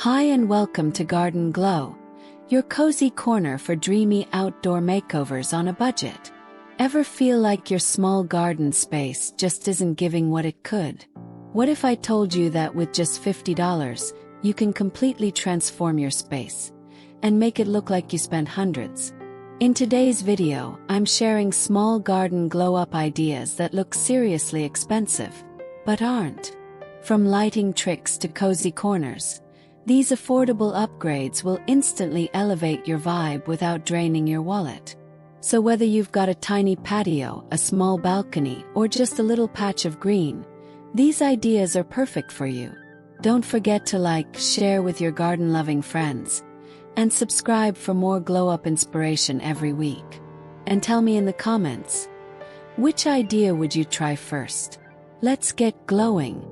Hi and welcome to Garden Glow, your cozy corner for dreamy outdoor makeovers on a budget. Ever feel like your small garden space just isn't giving what it could? What if I told you that with just $50, you can completely transform your space and make it look like you spent hundreds? In today's video, I'm sharing small garden glow-up ideas that look seriously expensive, but aren't. From lighting tricks to cozy corners, these affordable upgrades will instantly elevate your vibe without draining your wallet. So whether you've got a tiny patio, a small balcony, or just a little patch of green, these ideas are perfect for you. Don't forget to like, share with your garden-loving friends, and subscribe for more glow-up inspiration every week. And tell me in the comments, which idea would you try first? Let's get glowing.